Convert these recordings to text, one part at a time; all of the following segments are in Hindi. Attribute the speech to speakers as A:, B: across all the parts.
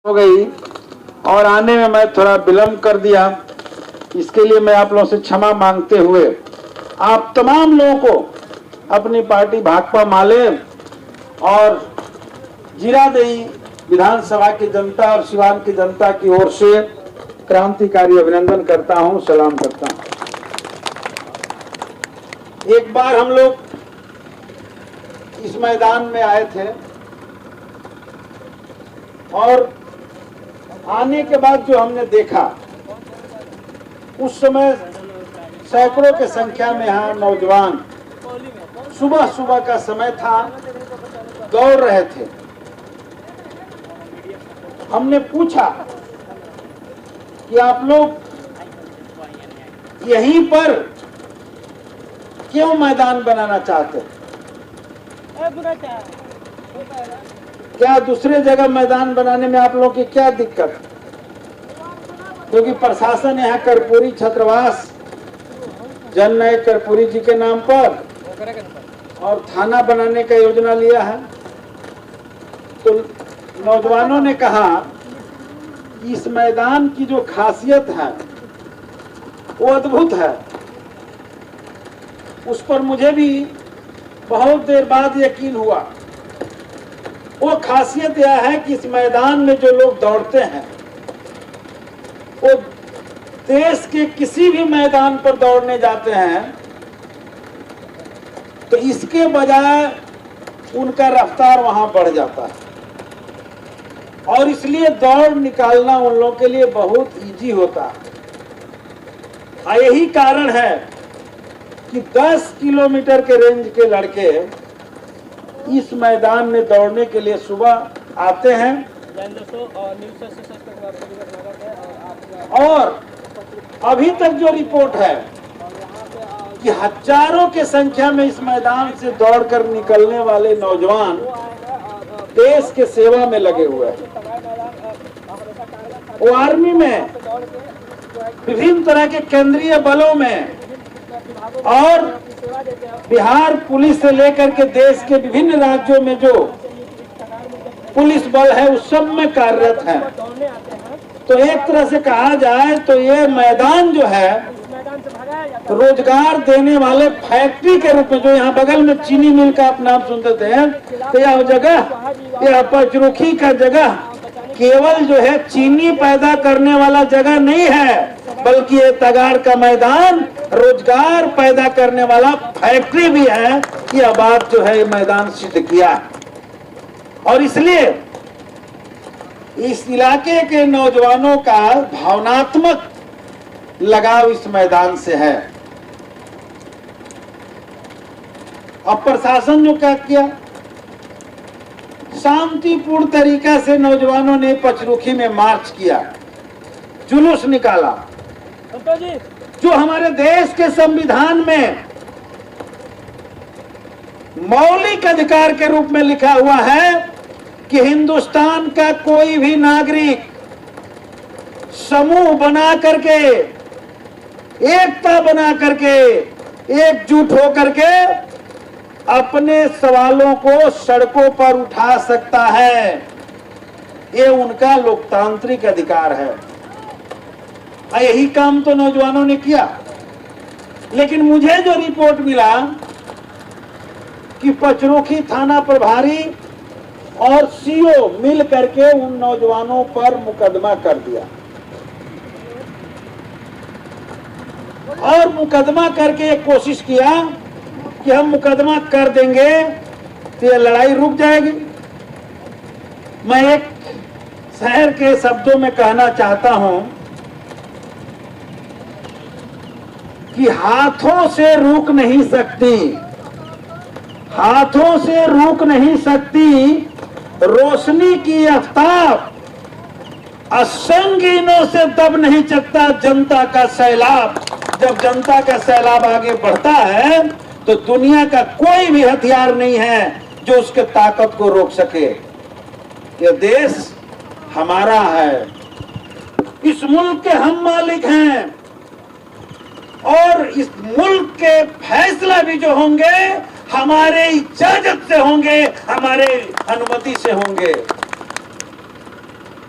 A: हो गई और आने में मैं थोड़ा विलंब कर दिया। इसके लिए मैं आप लोगों से क्षमा मांगते हुए आप तमाम लोगों को अपनी पार्टी भाकपा माले और जीरादेई विधानसभा की जनता और सिवान की जनता की ओर से क्रांतिकारी अभिनंदन करता हूं, सलाम करता हूं। एक बार हम लोग इस मैदान में आए थे और आने के बाद जो हमने देखा, उस समय सैकड़ों की संख्या में यहाँ नौजवान सुबह सुबह का समय था, दौड़ रहे थे। हमने पूछा कि आप लोग यहीं पर क्यों मैदान बनाना चाहते हैं? क्या दूसरे जगह मैदान बनाने में आप लोगों की क्या दिक्कत? क्योंकि प्रशासन यहाँ कर्पूरी छात्रावास जननायक कर्पूरी जी के नाम पर और थाना बनाने का योजना लिया है। तो नौजवानों ने कहा इस मैदान की जो खासियत है वो अद्भुत है। उस पर मुझे भी बहुत देर बाद यकीन हुआ। वो खासियत यह है कि इस मैदान में जो लोग दौड़ते हैं वो देश के किसी भी मैदान पर दौड़ने जाते हैं तो इसके बजाय उनका रफ्तार वहां बढ़ जाता है और इसलिए दौड़ निकालना उन लोगों के लिए बहुत इजी होता है। यही कारण है कि 10 किलोमीटर के रेंज के लड़के इस मैदान में दौड़ने के लिए सुबह आते हैं और अभी तक जो रिपोर्ट है कि हजारों के संख्या में इस मैदान से दौड़कर निकलने वाले नौजवान देश के सेवा में लगे हुए हैं। वो आर्मी में, विभिन्न तरह के केंद्रीय बलों में और बिहार पुलिस से लेकर के देश के विभिन्न राज्यों में जो पुलिस बल है उस सब में कार्यरत है। तो एक तरह से कहा जाए तो ये मैदान जो है रोजगार देने वाले फैक्ट्री के रूप में, जो यहाँ बगल में चीनी मिल का आप नाम सुनते थे, तो यह जगह, यह पचरुखी का जगह केवल जो है चीनी पैदा करने वाला जगह नहीं है, बल्कि ये तगाड़ का मैदान रोजगार पैदा करने वाला फैक्ट्री भी है। यह बात जो है मैदान सिद्ध किया और इसलिए इस इलाके के नौजवानों का भावनात्मक लगाव इस मैदान से है। अब प्रशासन जो क्या किया, शांतिपूर्ण तरीका से नौजवानों ने पचरुखी में मार्च किया, जुलूस निकाला। जो हमारे देश के संविधान में मौलिक अधिकार के रूप में लिखा हुआ है कि हिंदुस्तान का कोई भी नागरिक समूह बना करके, एकता बना करके, एकजुट होकर के अपने सवालों को सड़कों पर उठा सकता है। ये उनका लोकतांत्रिक अधिकार है। यही काम तो नौजवानों ने किया। लेकिन मुझे जो रिपोर्ट मिला कि पचरुखी थाना प्रभारी और सीओ मिल करके उन नौजवानों पर मुकदमा कर दिया और मुकदमा करके एक कोशिश किया कि हम मुकदमा कर देंगे तो ये लड़ाई रुक जाएगी। मैं एक शहर के शब्दों में कहना चाहता हूं कि हाथों से रुक नहीं सकती, हाथों से रुक नहीं सकती रोशनी की आफ्ताब, असंगीनों से दब नहीं सकता जनता का सैलाब। जब जनता का सैलाब आगे बढ़ता है तो दुनिया का कोई भी हथियार नहीं है जो उसके ताकत को रोक सके। ये देश हमारा है, इस मुल्क के हम मालिक हैं और इस मुल्क के फैसला भी जो होंगे हमारे इजाजत से होंगे, हमारे अनुमति से होंगे।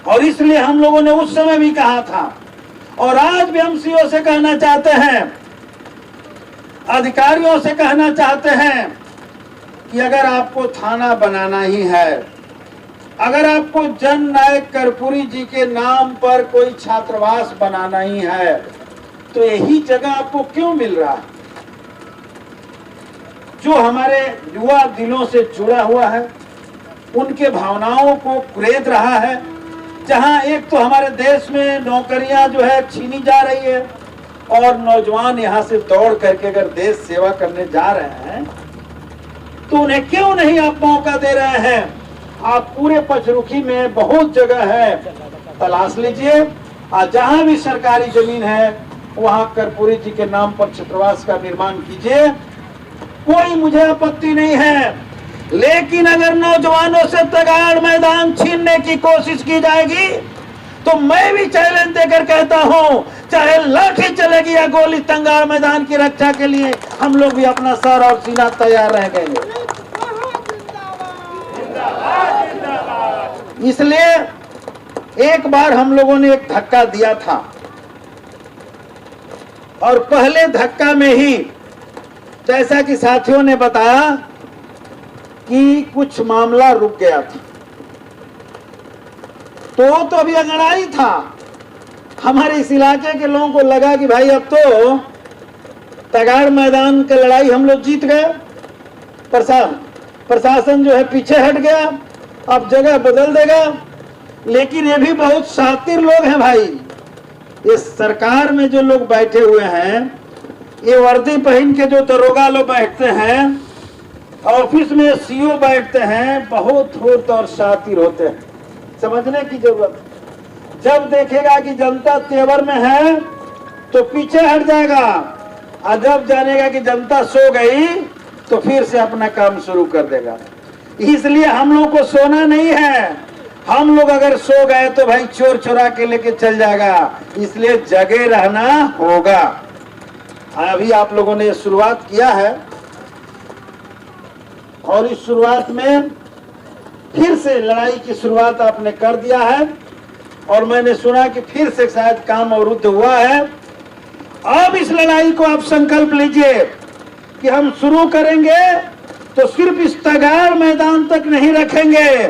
A: और इसलिए हम लोगों ने उस समय भी कहा था और आज भी हम सीओ से कहना चाहते हैं, अधिकारियों से कहना चाहते हैं कि अगर आपको थाना बनाना ही है, अगर आपको जन नायक कर्पूरी जी के नाम पर कोई छात्रावास बनाना ही है, तो यही जगह आपको क्यों मिल रहा है? जो हमारे युवा दिलों से जुड़ा हुआ है, उनके भावनाओं को कुरेद रहा है, जहां एक तो हमारे देश में नौकरियां जो है छीनी जा रही है और नौजवान यहां से दौड़ करके अगर देश सेवा करने जा रहे हैं, तो उन्हें क्यों नहीं आप मौका दे रहे हैं? आप पूरे पचरुखी में बहुत जगह है, तलाश लीजिए, जहां भी सरकारी जमीन है वहां कर्पूरी जी के नाम पर छात्रावास का निर्माण कीजिए, कोई मुझे आपत्ति नहीं है। लेकिन अगर नौजवानों से तगाड़ मैदान छीनने की कोशिश की जाएगी तो मैं भी चैलेंज देकर कहता हूं, चाहे लाठी चलेगी या गोली, तंगाड़ मैदान की रक्षा के लिए हम लोग भी अपना सर और सीना तैयार रहेंगे। इसलिए एक बार हम लोगों ने एक धक्का दिया था और पहले धक्का में ही जैसा कि साथियों ने बताया कि कुछ मामला रुक गया था, तो अभी अंगड़ाई था। हमारे इस इलाके के लोगों को लगा कि भाई अब तो तगाड़ मैदान की लड़ाई हम लोग जीत गए, प्रशासन जो है पीछे हट गया, अब जगह बदल देगा। लेकिन ये भी बहुत शातिर लोग हैं भाई, ये सरकार में जो लोग बैठे हुए हैं, ये वर्दी पहन के जो दरोगा लोग बैठते हैं, ऑफिस में सीओ बैठते हैं, बहुत धूर्त और शातिर होते हैं। समझने की जरूरत, जब देखेगा कि जनता तेवर में है तो पीछे हट जाएगा, और जब जानेगा कि जनता सो गई तो फिर से अपना काम शुरू कर देगा। इसलिए हम लोग को सोना नहीं है, हम लोग अगर सो गए तो भाई चोर चुरा के लेके चल जाएगा, इसलिए जगे रहना होगा। अभी आप लोगों ने शुरुआत किया है और इस शुरुआत में फिर से लड़ाई की शुरुआत आपने कर दिया है और मैंने सुना कि फिर से शायद काम अवरुद्ध हुआ है। अब इस लड़ाई को आप संकल्प लीजिए कि हम शुरू करेंगे तो सिर्फ इस तगाड़ मैदान तक नहीं रखेंगे,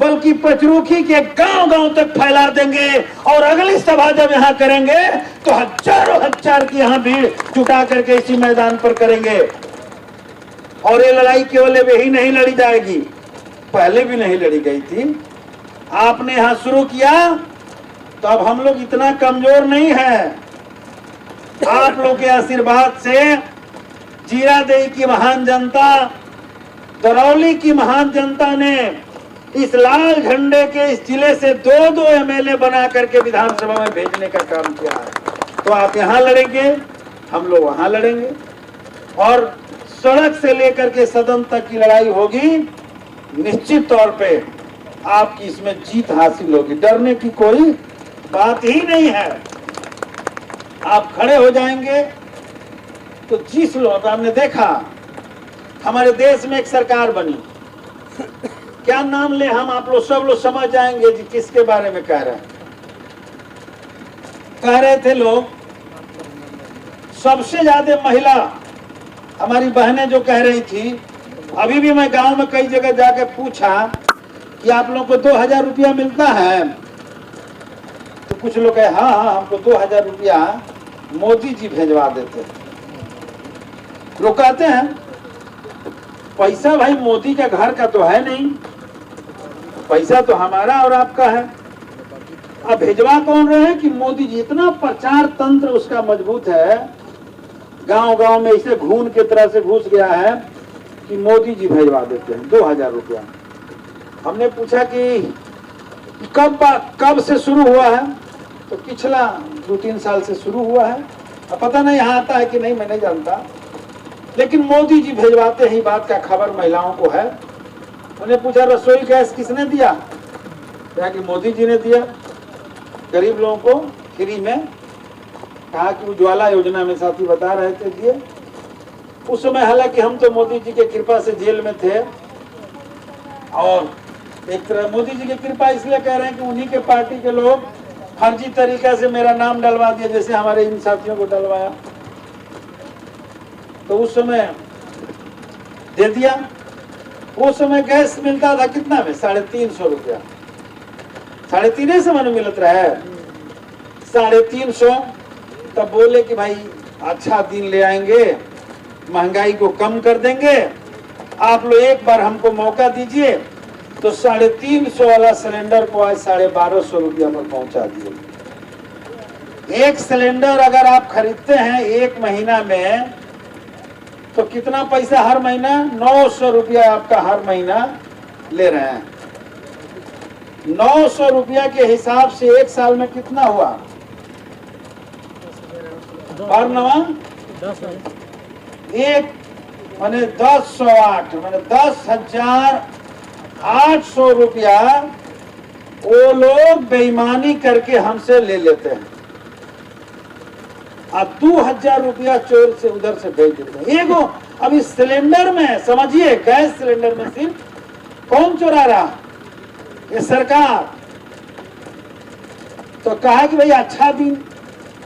A: बल्कि पचरुखी के गांव-गांव तक फैला देंगे और अगली सभा जब यहाँ करेंगे तो हजारों हजार की यहाँ भीड़ जुटा करके इसी मैदान पर करेंगे। और ये लड़ाई केवल वही नहीं लड़ी जाएगी, पहले भी नहीं लड़ी गई थी। आपने यहाँ शुरू किया तो अब हम लोग इतना कमजोर नहीं है। आप लोग के आशीर्वाद से जीरादेई की महान जनता, दरौली की महान जनता ने इस लाल झंडे के इस जिले से 2-2 एमएलए बना करके विधानसभा में भेजने का काम किया है। तो आप यहाँ लड़ेंगे, हम लोग वहां लड़ेंगे और सड़क से लेकर के सदन तक की लड़ाई होगी। निश्चित तौर पे आपकी इसमें जीत हासिल होगी, डरने की कोई बात ही नहीं है। आप खड़े हो जाएंगे तो जिस लोग, आपने देखा हमारे देश में एक सरकार बनी, क्या नाम ले हम, आप लोग सब लोग समझ जाएंगे जी किसके बारे में कह रहे थे लोग। सबसे ज्यादा महिला हमारी बहनें जो कह रही थी, अभी भी मैं गांव में कई जगह जाकर पूछा कि आप लोग को 2000 रुपया मिलता है, तो कुछ लोग कहे हाँ हाँ हमको 2000 रुपया मोदी जी भेजवा देते। लोग कहते हैं पैसा भाई मोदी का घर का तो है नहीं, पैसा तो हमारा और आपका है। अब भेजवा कौन रहे हैं कि मोदी जी, इतना प्रचार तंत्र उसका मजबूत है, गांव गांव में इसे घून की तरह से घुस गया है कि मोदी जी भेजवा देते हैं 2000 रुपया। हमने पूछा कि कब से शुरू हुआ है, तो पिछला 2-3 साल से शुरू हुआ है। अब पता नहीं यहाँ आता है कि नहीं, मैं नहीं जानता, लेकिन मोदी जी भेजवाते हैं, बात का खबर महिलाओं को है। उन्हें पूछा रसोई गैस किसने दिया, क्या कि मोदी जी ने दिया गरीब लोगों को फ्री में। कहा कि उज्ज्वला योजना में साथी बता रहे थे दिए। उस समय हालांकि हम तो मोदी जी के कृपा से जेल में थे और एक तरह मोदी जी की कृपा इसलिए कह रहे हैं कि उन्हीं के पार्टी के लोग फर्जी तरीके से मेरा नाम डलवा दिया, जैसे हमारे इन साथियों को डलवाया। तो उस समय दे दिया। उस समय गैस मिलता था कितना में? 350 रुपया। 350 से मैंने मिलत रहा है 350। तब बोले कि भाई अच्छा दिन ले आएंगे, महंगाई को कम कर देंगे, आप लोग एक बार हमको मौका दीजिए। तो 350 वाला सिलेंडर को आज 1250 रुपया पर पहुंचा दिए। एक सिलेंडर अगर आप खरीदते हैं एक महीना में तो कितना पैसा हर महीना? 900 रुपया आपका हर महीना ले रहे हैं। 900 रुपया के हिसाब से एक साल में कितना हुआ? पर नवा एक माने 10,8 माने 10,800 रुपया वो लोग बेईमानी करके हमसे ले लेते हैं। अब 2,000 रुपया चोर से उधर से भेज देते हैं। एगो अब इस सिलेंडर में समझिए, गैस सिलेंडर में सिर्फ कौन चोरा रहा? ये सरकार। तो कहा कि भाई अच्छा दिन,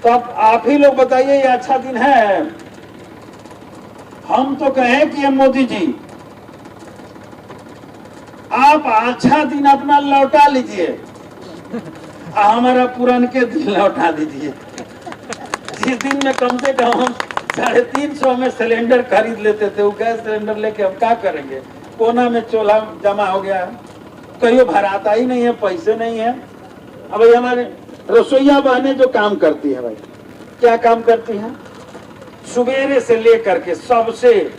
A: तो अब आप ही लोग बताइए ये अच्छा दिन है? हम तो कहें कि मोदी जी आप अच्छा दिन अपना लौटा लीजिए, हमारा पुराने दिन लौटा दीजिए। जिस दिन में कम से कम हम 350 में सिलेंडर खरीद लेते थे, वो गैस सिलेंडर लेके हम क्या करेंगे? कोना में चूल्हा जमा हो गया है, कहीं भराता ही नहीं है, पैसे नहीं है। अब भाई हमारे रसोईया बहनें जो काम करती है, भाई क्या काम करती है? सुबेरे से लेकर के सबसे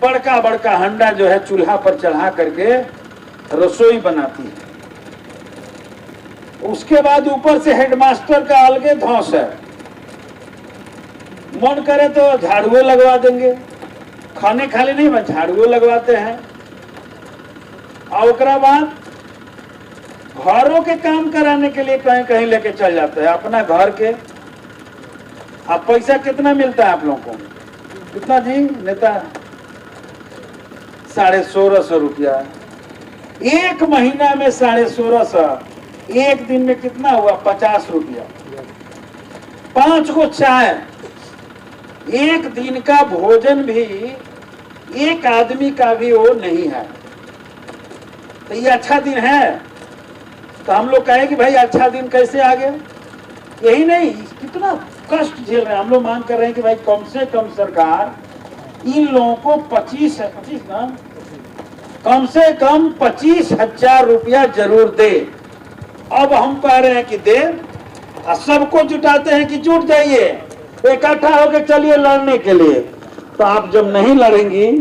A: बड़का बड़का हंडा जो है चूल्हा पर चढ़ा करके रसोई बनाती है। उसके बाद ऊपर से हेडमास्टर का अलगे धौंस है, मन करे तो झाड़ुओं लगवा देंगे, खाने खाली नहीं बस झाड़ुओं लगवाते हैं। और उसके बाद घरों के काम कराने के लिए कहीं कहीं लेके चल जाते हैं अपना घर के। अब पैसा कितना मिलता है आप लोगों को? कितना जी नेता? 1650 रुपया एक महीना में। 1650 एक दिन में कितना हुआ? 50 रुपया। 5 को चाय, एक दिन का भोजन भी एक आदमी का भी वो नहीं है। तो ये अच्छा दिन है? तो हम लोग कहें कि भाई अच्छा दिन कैसे आ गया? यही नहीं, कितना कष्ट झेल रहे हैं हम लोग। मांग कर रहे हैं कि भाई कम से कम सरकार इन लोगों को 25 ना कम से कम 25,000 रुपया जरूर दे। अब हम कह रहे हैं कि दे, सबको जुटाते हैं कि जुट जाइए, इकट्ठा होकर चलिए लड़ने के लिए। तो आप जब नहीं लड़ेंगी